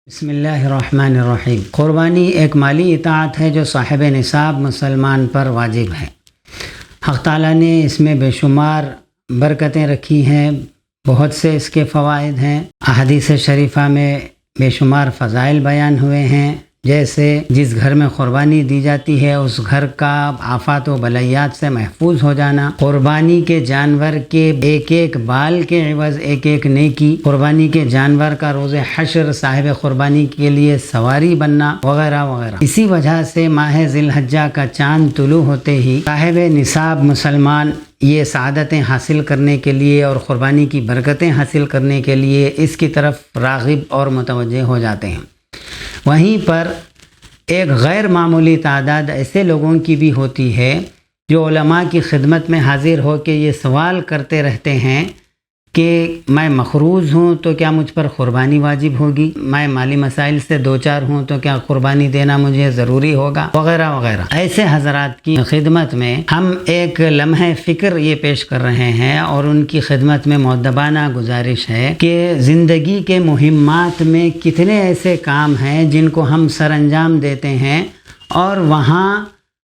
بسم اللہ الرحمن الرحیم۔ قربانی ایک مالی اطاعت ہے جو صاحب نصاب مسلمان پر واجب ہے۔ حق تعالیٰ نے اس میں بے شمار برکتیں رکھی ہیں، بہت سے اس کے فوائد ہیں۔ احادیث شریفہ میں بے شمار فضائل بیان ہوئے ہیں، جیسے جس گھر میں قربانی دی جاتی ہے اس گھر کا آفات و بلیات سے محفوظ ہو جانا، قربانی کے جانور کے ایک ایک بال کے عوض ایک ایک نیکی، قربانی کے جانور کا روز حشر صاحب قربانی کے لیے سواری بننا وغیرہ وغیرہ۔ اسی وجہ سے ماہ ذی الحجہ کا چاند طلوع ہوتے ہی صاحب نصاب مسلمان یہ سعادتیں حاصل کرنے کے لیے اور قربانی کی برکتیں حاصل کرنے کے لیے اس کی طرف راغب اور متوجہ ہو جاتے ہیں۔ وہیں پر ایک غیر معمولی تعداد ایسے لوگوں کی بھی ہوتی ہے جو علماء کی خدمت میں حاضر ہو کے یہ سوال کرتے رہتے ہیں کہ میں مقروض ہوں تو کیا مجھ پر قربانی واجب ہوگی، میں مالی مسائل سے دوچار ہوں تو کیا قربانی دینا مجھے ضروری ہوگا، وغیرہ وغیرہ۔ ایسے حضرات کی خدمت میں ہم ایک لمحہ فکر یہ پیش کر رہے ہیں اور ان کی خدمت میں مؤدبانہ گزارش ہے کہ زندگی کے مہمات میں کتنے ایسے کام ہیں جن کو ہم سر انجام دیتے ہیں اور وہاں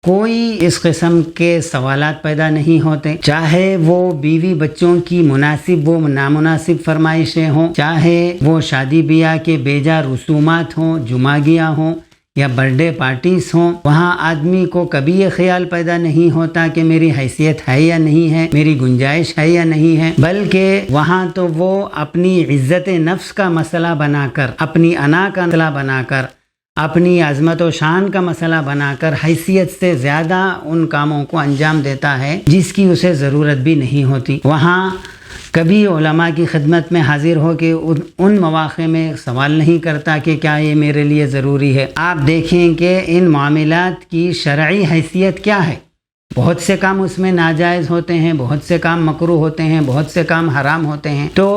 کوئی اس قسم کے سوالات پیدا نہیں ہوتے، چاہے وہ بیوی بچوں کی مناسب و نامناسب فرمائشیں ہوں، چاہے وہ شادی بیاہ کے بیجا رسومات ہوں، جمعگیاں ہوں یا برتھ ڈے پارٹیز ہوں۔ وہاں آدمی کو کبھی یہ خیال پیدا نہیں ہوتا کہ میری حیثیت ہے یا نہیں ہے، میری گنجائش ہے یا نہیں ہے، بلکہ وہاں تو وہ اپنی عزت نفس کا مسئلہ بنا کر، اپنی انا کا مسئلہ بنا کر، اپنی عظمت و شان کا مسئلہ بنا کر حیثیت سے زیادہ ان کاموں کو انجام دیتا ہے جس کی اسے ضرورت بھی نہیں ہوتی۔ وہاں کبھی علماء کی خدمت میں حاضر ہو کے ان مواقع میں سوال نہیں کرتا کہ کیا یہ میرے لیے ضروری ہے۔ آپ دیکھیں کہ ان معاملات کی شرعی حیثیت کیا ہے۔ بہت سے کام اس میں ناجائز ہوتے ہیں، بہت سے کام مکروہ ہوتے ہیں، بہت سے کام حرام ہوتے ہیں۔ تو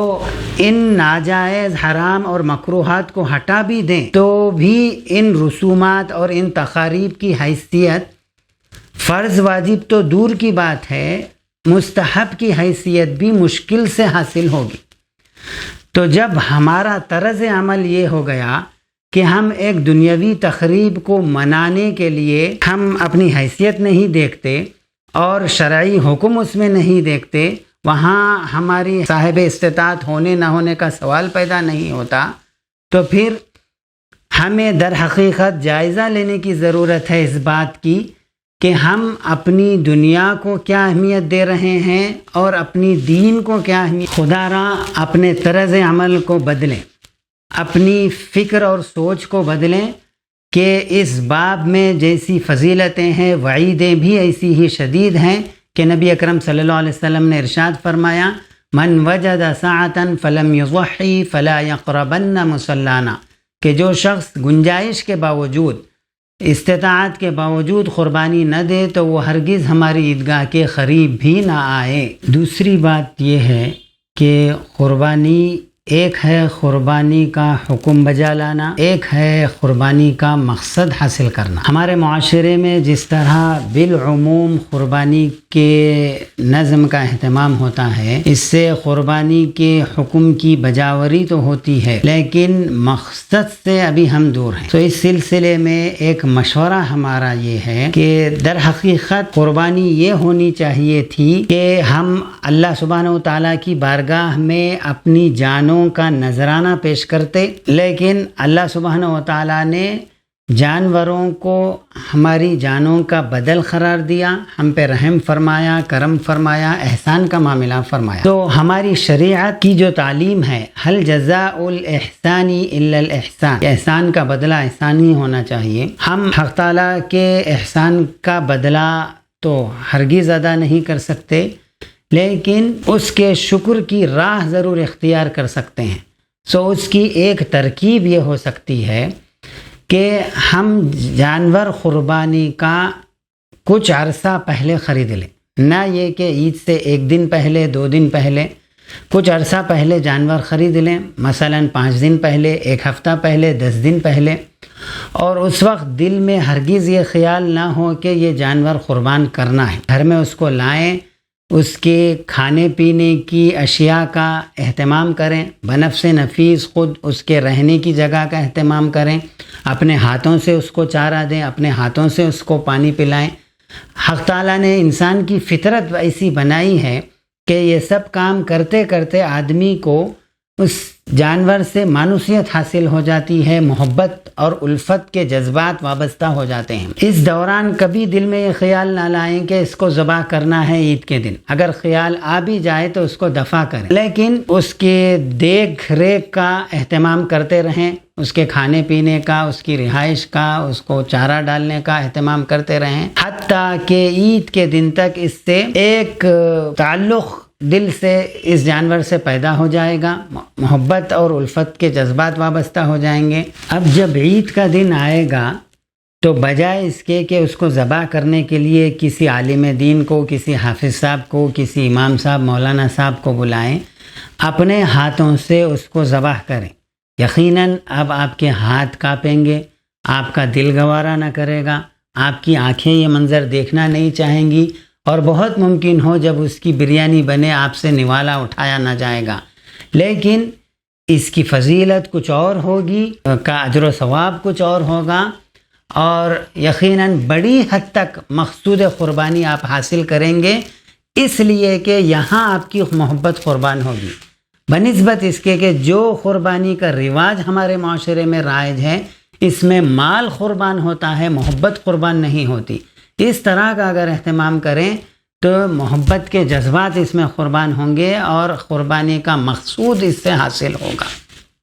ان ناجائز، حرام اور مکروہات کو ہٹا بھی دیں تو بھی ان رسومات اور ان تقاریب کی حیثیت فرض واجب تو دور کی بات ہے، مستحب کی حیثیت بھی مشکل سے حاصل ہوگی۔ تو جب ہمارا طرز عمل یہ ہو گیا کہ ہم ایک دنیاوی تقریب کو منانے کے لیے ہم اپنی حیثیت نہیں دیکھتے اور شرعی حکم اس میں نہیں دیکھتے، وہاں ہماری صاحب استطاعت ہونے نہ ہونے کا سوال پیدا نہیں ہوتا، تو پھر ہمیں در حقیقت جائزہ لینے کی ضرورت ہے اس بات کی کہ ہم اپنی دنیا کو کیا اہمیت دے رہے ہیں اور اپنی دین کو کیا اہمیت۔ خدا را اپنے طرز عمل کو بدلیں، اپنی فکر اور سوچ کو بدلیں کہ اس باب میں جیسی فضیلتیں ہیں وعیدیں بھی ایسی ہی شدید ہیں کہ نبی اکرم صلی اللہ علیہ وسلم نے ارشاد فرمایا من وجد ساعة فلم يضحي فلا يقربن مصلانا، کہ جو شخص گنجائش کے باوجود، استطاعت کے باوجود قربانی نہ دے تو وہ ہرگز ہماری عیدگاہ کے قریب بھی نہ آئے۔ دوسری بات یہ ہے کہ قربانی ایک ہے قربانی کا حکم بجا لانا، ایک ہے قربانی کا مقصد حاصل کرنا۔ ہمارے معاشرے میں جس طرح بالعموم قربانی کے نظم کا اہتمام ہوتا ہے، اس سے قربانی کے حکم کی بجاوری تو ہوتی ہے لیکن مقصد سے ابھی ہم دور ہیں۔ تو اس سلسلے میں ایک مشورہ ہمارا یہ ہے کہ در حقیقت قربانی یہ ہونی چاہیے تھی کہ ہم اللہ سبحانہ و تعالیٰ کی بارگاہ میں اپنی جانوں کا نذرانہ پیش کرتے، لیکن اللہ سبحانہ و تعالیٰ نے جانوروں کو ہماری جانوں کا بدل قرار دیا، ہم پہ رحم فرمایا، کرم فرمایا، احسان کا معاملہ فرمایا۔ تو ہماری شریعت کی جو تعلیم ہے هل جزاء الاحسان الا الاحسان، احسان کا بدلہ احسان ہی ہونا چاہیے۔ ہم حق تعالیٰ کے احسان کا بدلہ تو ہرگز ادا نہیں کر سکتے، لیکن اس کے شکر کی راہ ضرور اختیار کر سکتے ہیں۔ اس کی ایک ترکیب یہ ہو سکتی ہے کہ ہم جانور قربانی کا کچھ عرصہ پہلے خرید لیں، نہ یہ کہ عید سے ایک دن پہلے، 2 دن پہلے، کچھ عرصہ پہلے جانور خرید لیں، مثلا 5 دن پہلے، 1 ہفتہ پہلے، 10 دن پہلے، اور اس وقت دل میں ہرگز یہ خیال نہ ہو کہ یہ جانور قربان کرنا ہے، گھر میں اس کو لائیں، اس کے کھانے پینے کی اشیاء کا اہتمام کریں، بنفس نفیس خود اس کے رہنے کی جگہ کا اہتمام کریں، اپنے ہاتھوں سے اس کو چارہ دیں، اپنے ہاتھوں سے اس کو پانی پلائیں۔ حق تعالیٰ نے انسان کی فطرت ایسی بنائی ہے کہ یہ سب کام کرتے کرتے آدمی کو اس جانور سے مانوسیت حاصل ہو جاتی ہے، محبت اور الفت کے جذبات وابستہ ہو جاتے ہیں۔ اس دوران کبھی دل میں یہ خیال نہ لائیں کہ اس کو ذبح کرنا ہے عید کے دن، اگر خیال آ بھی جائے تو اس کو دفع کریں، لیکن اس کے دیکھ ریکھ کا اہتمام کرتے رہیں، اس کے کھانے پینے کا، اس کی رہائش کا، اس کو چارہ ڈالنے کا اہتمام کرتے رہیں، حتیٰ کہ عید کے دن تک اس سے ایک تعلق دل سے اس جانور سے پیدا ہو جائے گا، محبت اور الفت کے جذبات وابستہ ہو جائیں گے۔ اب جب عید کا دن آئے گا تو بجائے اس کے کہ اس کو ذبح کرنے کے لیے کسی عالم دین کو، کسی حافظ صاحب کو، کسی امام صاحب، مولانا صاحب کو بلائیں، اپنے ہاتھوں سے اس کو ذبح کریں۔ یقیناً اب آپ کے ہاتھ کانپیں گے، آپ کا دل گوارا نہ کرے گا، آپ کی آنکھیں یہ منظر دیکھنا نہیں چاہیں گی، اور بہت ممکن ہو جب اس کی بریانی بنے آپ سے نوالا اٹھایا نہ جائے گا، لیکن اس کی فضیلت کچھ اور ہوگی، کا اجر و ثواب کچھ اور ہوگا، اور یقیناً بڑی حد تک مقصود قربانی آپ حاصل کریں گے، اس لیے کہ یہاں آپ کی محبت قربان ہوگی، بنسبت اس کے کہ جو قربانی کا رواج ہمارے معاشرے میں رائج ہے اس میں مال قربان ہوتا ہے، محبت قربان نہیں ہوتی۔ اس طرح کا اگر اہتمام کریں تو محبت کے جذبات اس میں قربان ہوں گے اور قربانی کا مقصود اس سے حاصل ہوگا۔